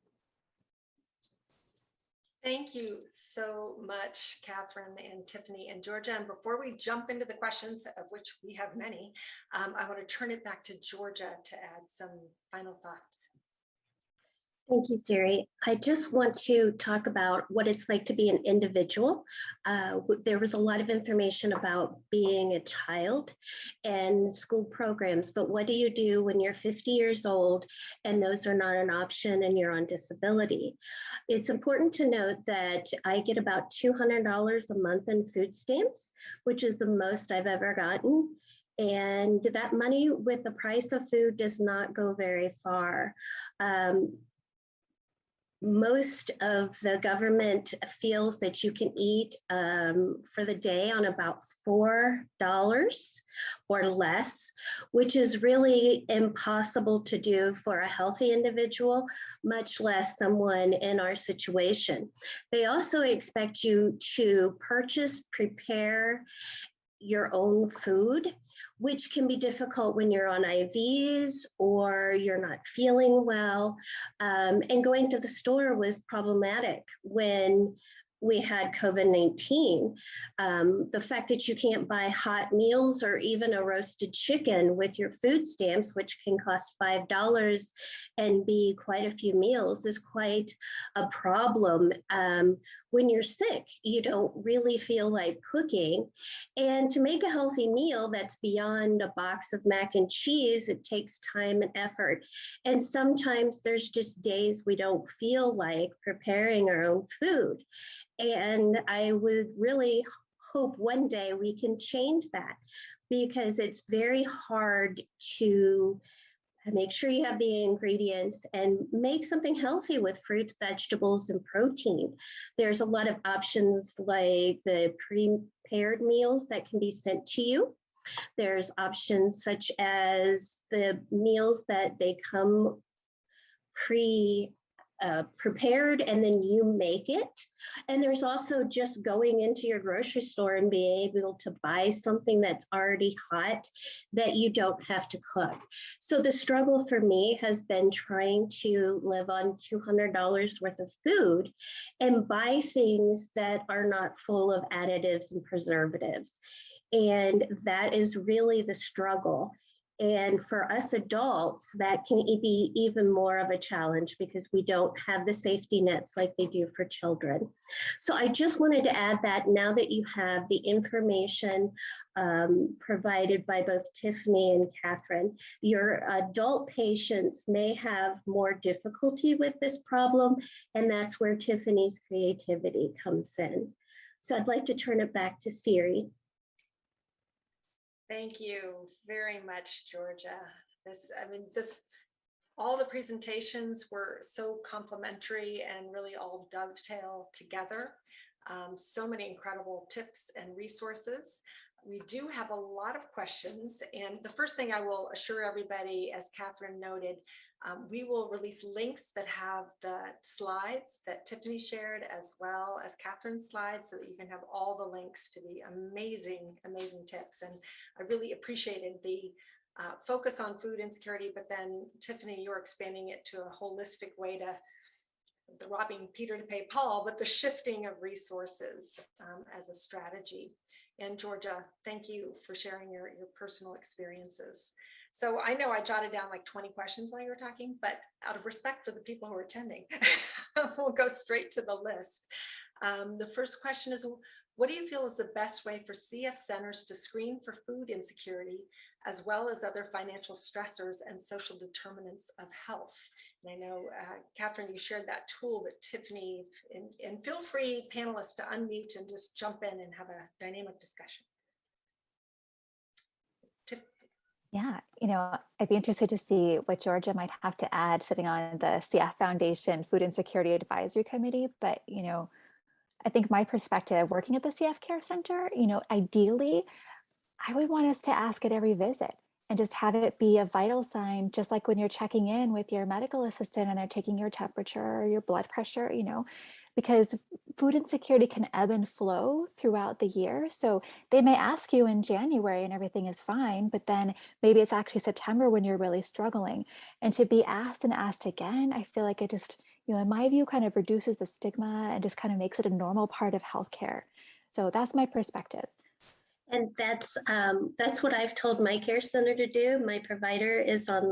Thank you so much, Catherine and Tiffany and Georgia. And before we jump into the questions, of which we have many, I want to turn it back to Georgia to add some final thoughts. Thank you, Siri. I just want to talk about what it's like to be an individual. There was a lot of information about being a child and school programs, but what do you do when you're 50 years old and those are not an option and you're on disability? It's important to note that I get about $200 a month in food stamps, which is the most I've ever gotten. And that money with the price of food does not go very far. Most of the government feels that you can eat for the day on about $4 or less, which is really impossible to do for a healthy individual, much less someone in our situation. They also expect you to prepare your own food, which can be difficult when you're on IVs or you're not feeling well. And going to the store was problematic when we had COVID-19. The fact that you can't buy hot meals or even a roasted chicken with your food stamps, which can cost $5 and be quite a few meals, is quite a problem. When you're sick, you don't really feel like cooking. And to make a healthy meal that's beyond a box of mac and cheese, it takes time and effort. And sometimes there's just days we don't feel like preparing our own food. And I would really hope one day we can change that, because it's very hard to make sure you have the ingredients and make something healthy with fruits, vegetables, and protein. There's a lot of options like the pre-prepared meals that can be sent to you. There's options such as the meals that they come prepared and then you make it. And there's also just going into your grocery store and being able to buy something that's already hot that you don't have to cook. So the struggle for me has been trying to live on $200 worth of food and buy things that are not full of additives and preservatives. And that is really the struggle. And for us adults, that can be even more of a challenge because we don't have the safety nets like they do for children. So I just wanted to add that now that you have the information provided by both Tiffany and Katherine, your adult patients may have more difficulty with this problem, and that's where Tiffany's creativity comes in. So I'd like to turn it back to Siri. Thank you very much, Georgia. All the presentations were so complimentary and really all dovetail together. So many incredible tips and resources. We do have a lot of questions, and the first thing I will assure everybody, as Katherine noted, we will release links that have the slides that Tiffany shared as well as Katherine's slides so that you can have all the links to the amazing tips. And I really appreciated the focus on food insecurity, but then Tiffany, you're expanding it to a holistic way to the robbing Peter to pay Paul, but the shifting of resources as a strategy. And Georgia, thank you for sharing your personal experiences. So I know I jotted down like 20 questions while you were talking, but out of respect for the people who are attending, we'll go straight to the list. The first question is, what do you feel is the best way for CF centers to screen for food insecurity, as well as other financial stressors and social determinants of health? And I know, Katherine, you shared that tool, but Tiffany, and feel free, panelists, to unmute and just jump in and have a dynamic discussion. Yeah, I'd be interested to see what Georgia might have to add sitting on the CF Foundation Food Insecurity Advisory Committee. But, I think my perspective working at the CF Care Center, ideally, I would want us to ask at every visit and just have it be a vital sign, just like when you're checking in with your medical assistant and they're taking your temperature or your blood pressure, because food insecurity can ebb and flow throughout the year. So they may ask you in January and everything is fine, but then maybe it's actually September when you're really struggling. And to be asked and asked again, I feel like it just, in my view, kind of reduces the stigma and just kind of makes it a normal part of healthcare. So that's my perspective. And that's what I've told my care center to do. My provider is on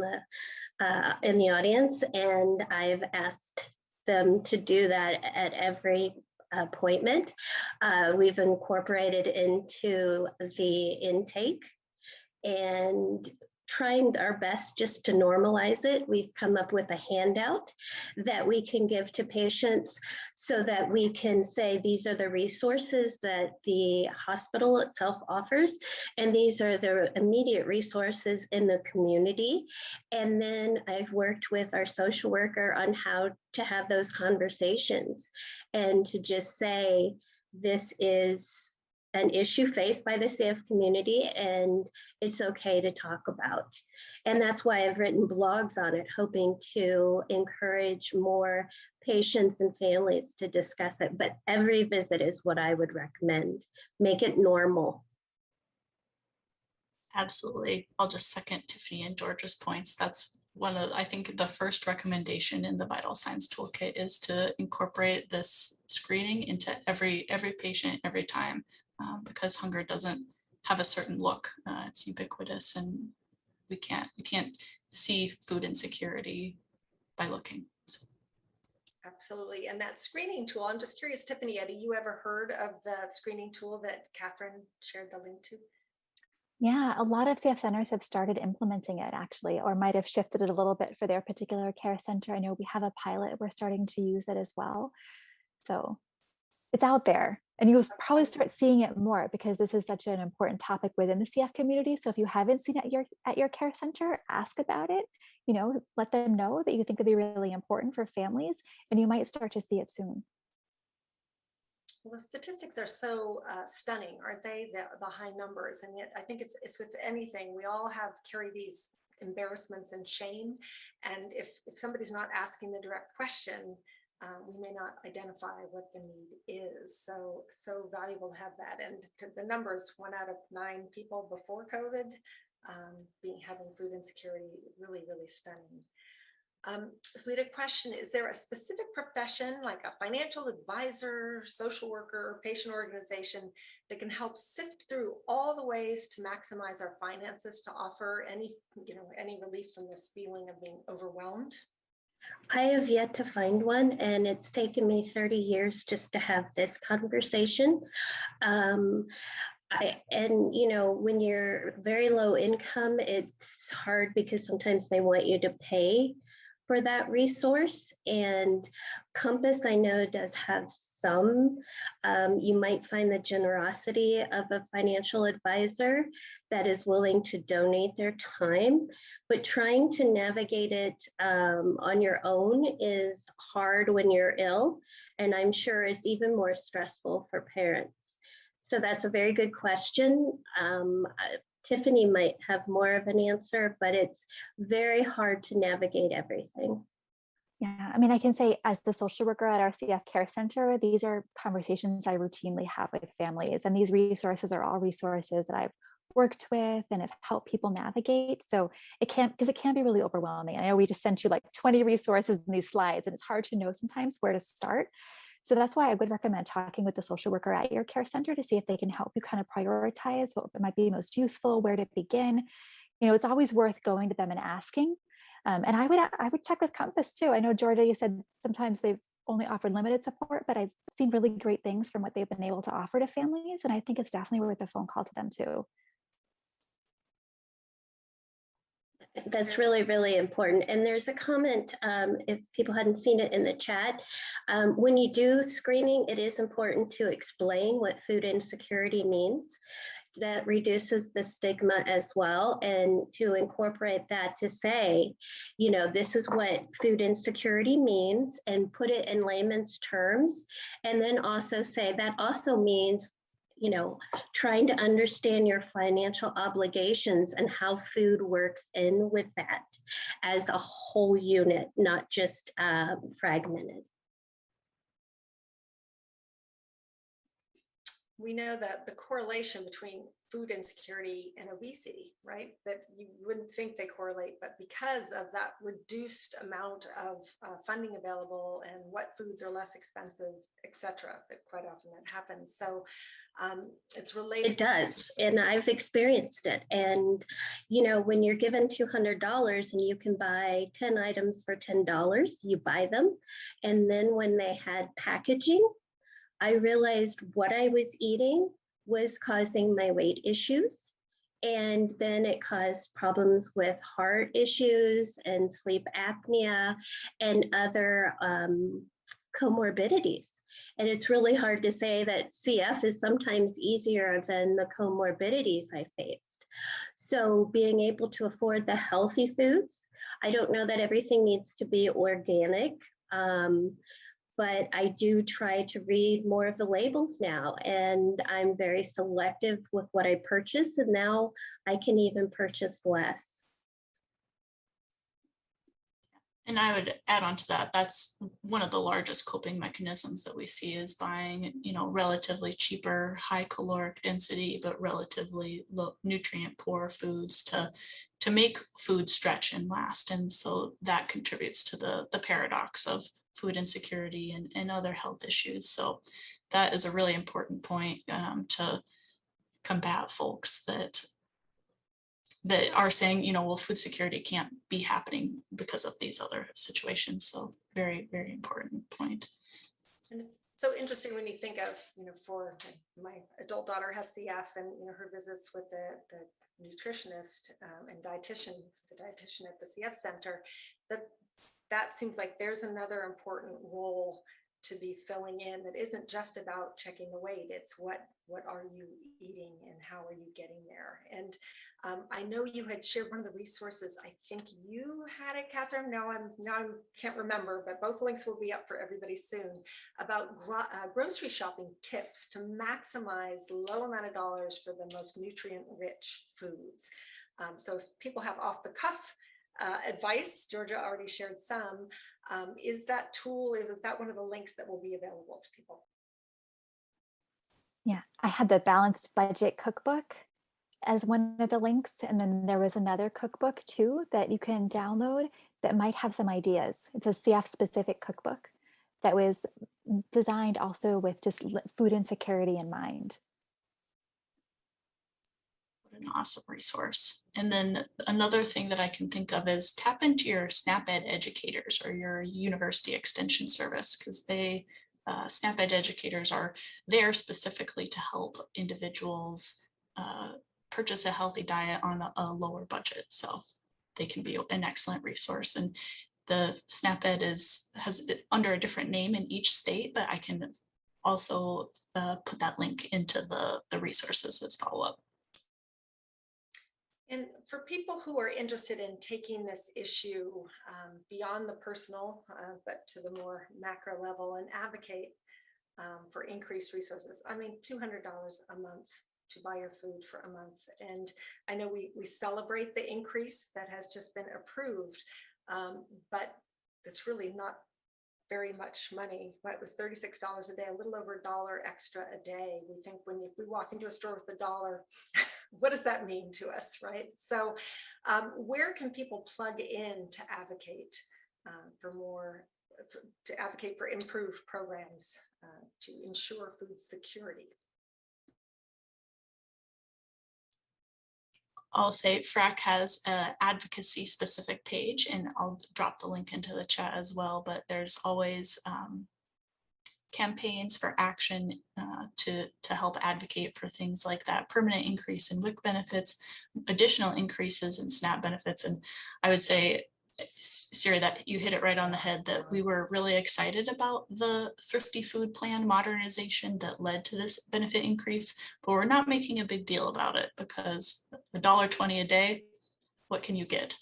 in the audience, and I've asked them to do that at every appointment. We've incorporated into the intake and trying our best just to normalize it. We've come up with a handout that we can give to patients so that we can say, these are the resources that the hospital itself offers, and these are the immediate resources in the community. And then I've worked with our social worker on how to have those conversations and to just say, this is an issue faced by the CF community, and it's okay to talk about. And that's why I've written blogs on it, hoping to encourage more patients and families to discuss it. But every visit is what I would recommend. Make it normal. Absolutely. I'll just second Tiffany and Georgia's points. That's I think the first recommendation in the Vital Signs Toolkit is to incorporate this screening into every patient every time, because hunger doesn't have a certain look. It's ubiquitous, and we can't see food insecurity by looking. So. Absolutely. And that screening tool, I'm just curious, Tiffany, have you ever heard of the screening tool that Katherine shared the link to? Yeah, a lot of CF centers have started implementing it actually, or might have shifted it a little bit for their particular care center. I know we have a pilot, we're starting to use it as well. So it's out there, and you'll probably start seeing it more because this is such an important topic within the CF community. So if you haven't seen it at your care center, ask about it, let them know that you think it'd be really important for families, and you might start to see it soon. Well, the statistics are so stunning, aren't they? The high numbers, and yet I think it's with anything. We all carry these embarrassments and shame, and if somebody's not asking the direct question, we may not identify what the need is. So valuable to have that. And the numbers: 1 out of 9 people before COVID having food insecurity, really, really stunning. So we had a question: is there a specific profession, like a financial advisor, social worker, patient organization, that can help sift through all the ways to maximize our finances, to offer any relief from this feeling of being overwhelmed? I have yet to find one, and it's taken me 30 years just to have this conversation. When you're very low income, it's hard because sometimes they want you to pay for that resource. And Compass, I know, does have some. You might find the generosity of a financial advisor that is willing to donate their time, but trying to navigate it on your own is hard when you're ill. And I'm sure it's even more stressful for parents. So that's a very good question. Tiffany might have more of an answer, but it's very hard to navigate everything. Yeah, I mean, I can say as the social worker at our CF Care Center, these are conversations I routinely have with families. And these resources are all resources that I've worked with and have helped people navigate. So it can be really overwhelming. I know we just sent you like 20 resources in these slides, and it's hard to know sometimes where to start. So that's why I would recommend talking with the social worker at your care center to see if they can help you kind of prioritize what might be most useful, where to begin. It's always worth going to them and asking. And I would check with Compass too. I know, Georgia, you said sometimes they've only offered limited support, but I've seen really great things from what they've been able to offer to families. And I think it's definitely worth a phone call to them too. That's really, really important. And there's a comment, if people hadn't seen it in the chat, when you do screening, it is important to explain what food insecurity means. That reduces the stigma as well, and to incorporate that to say, this is what food insecurity means, and put it in layman's terms. And then also say that also means trying to understand your financial obligations and how food works in with that as a whole unit, not just fragmented. We know that the correlation between food insecurity and obesity, right? That you wouldn't think they correlate, but because of that reduced amount of funding available and what foods are less expensive, et cetera, that quite often that happens. So it's related. It does, and I've experienced it. And, when you're given $200 and you can buy 10 items for $10, you buy them. And then when they had packaging, I realized what I was eating was causing my weight issues. And then it caused problems with heart issues and sleep apnea and other comorbidities. And it's really hard to say that CF is sometimes easier than the comorbidities I faced. So being able to afford the healthy foods, I don't know that everything needs to be organic. But I do try to read more of the labels now, and I'm very selective with what I purchase, and now I can even purchase less. And I would add on to that, that's one of the largest coping mechanisms that we see is buying, relatively cheaper, high caloric density, but relatively low nutrient poor foods to make food stretch and last. And so that contributes to the paradox of food insecurity and other health issues. So that is a really important point to combat folks that are saying, well, food security can't be happening because of these other situations. So very, very important point. And it's so interesting when you think of, for my adult daughter has CF, and her visits with the nutritionist and dietitian at the CF Center, that seems like there's another important role to be filling in that isn't just about checking the weight. It's what are you eating and how are you getting there? And I know you had shared one of the resources. I think you had it, Catherine. Now I can't remember, but both links will be up for everybody soon, about grocery shopping tips to maximize low amount of dollars for the most nutrient-rich foods. So if people have off the cuff advice, Georgia already shared some. Is that one of the links that will be available to people? Yeah, I had the Balanced Budget Cookbook as one of the links. And then there was another cookbook too that you can download that might have some ideas. It's a CF specific cookbook that was designed also with just food insecurity in mind. What an awesome resource. And then another thing that I can think of is tap into your SNAP-Ed educators or your university extension service, because they SNAP-Ed educators are there specifically to help individuals purchase a healthy diet on a lower budget. So they can be an excellent resource. And the SNAP-Ed has it under a different name in each state, but I can also put that link into the resources as follow-up. And for people who are interested in taking this issue beyond the personal, but to the more macro level and advocate for increased resources, I mean, $200 a month to buy your food for a month. And I know we celebrate the increase that has just been approved, but it's really not very much money. It was $36 a day, a little over $1 extra a day. We think if we walk into a store with $1, what does that mean to us, right? So where can people plug in to advocate for improved programs to ensure food security? I'll say FRAC has an advocacy specific page, and I'll drop the link into the chat as well, but there's always campaigns for action to help advocate for things like that permanent increase in WIC benefits, additional increases in SNAP benefits. And I would say, Siri, that you hit it right on the head, that we were really excited about the Thrifty Food Plan modernization that led to this benefit increase, but we're not making a big deal about it because $1.20 a day, what can you get?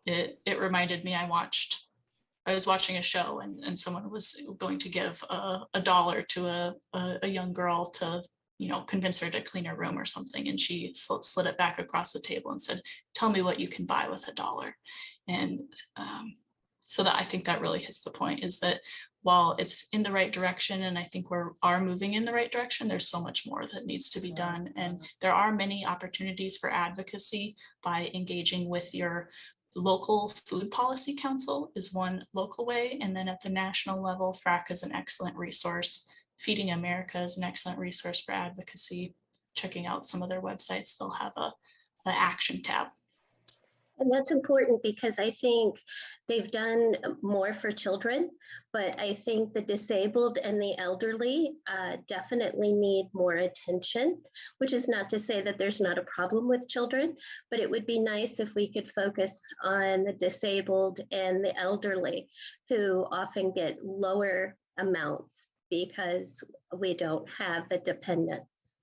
It reminded me, I was watching a show and someone was going to give a dollar to a young girl to, convince her to clean her room or something. And she slid it back across the table and said, tell me what you can buy with $1. And so that I think that really hits the point, is that while it's in the right direction, and I think we are moving in the right direction, there's so much more that needs to be done. And there are many opportunities for advocacy by engaging with your local food policy council is one local way. And then at the national level, FRAC is an excellent resource. Feeding America is an excellent resource for advocacy. Checking out some of their websites, they'll have an action tab. And that's important because I think they've done more for children, but I think the disabled and the elderly definitely need more attention, which is not to say that there's not a problem with children, but it would be nice if we could focus on the disabled and the elderly, who often get lower amounts because we don't have the dependents.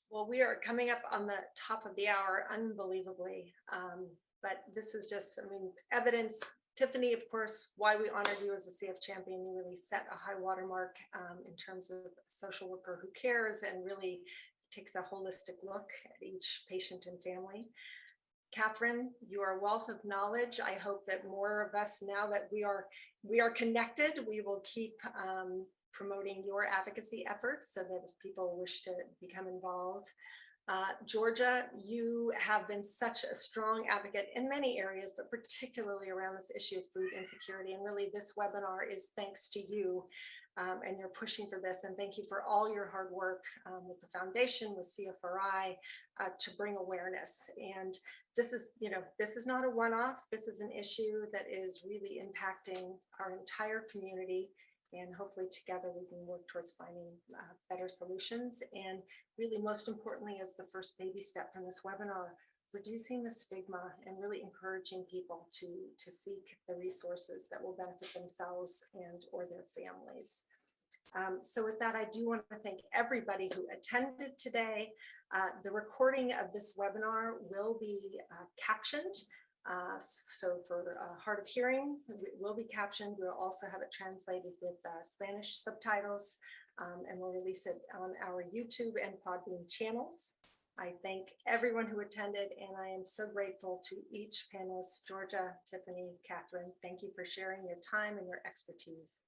Well, we are coming up on the top of the hour, unbelievably. But this is just, evidence. Tiffany, of course, why we honored you as a CF champion. You really set a high watermark in terms of a social worker who cares and really takes a holistic look at each patient and family. Catherine, you are a wealth of knowledge. I hope that more of us, now that we are connected, we will keep promoting your advocacy efforts so that if people wish to become involved. Georgia, you have been such a strong advocate in many areas, but particularly around this issue of food insecurity. And really this webinar is thanks to you, and you're pushing for this. And thank you for all your hard work with the foundation, with CFRI, to bring awareness. And this is not a one-off. This is an issue that is really impacting our entire community. And hopefully together we can work towards finding better solutions. And really, most importantly, as the first baby step from this webinar, reducing the stigma and really encouraging people to seek the resources that will benefit themselves and or their families. So with that, I do want to thank everybody who attended today. The recording of this webinar will be captioned. So for hard of hearing, it will be captioned. We'll also have it translated with Spanish subtitles, and we'll release it on our YouTube and Podbean channels. I thank everyone who attended, and I am so grateful to each panelist, Georgia, Tiffany, Katherine. Thank you for sharing your time and your expertise.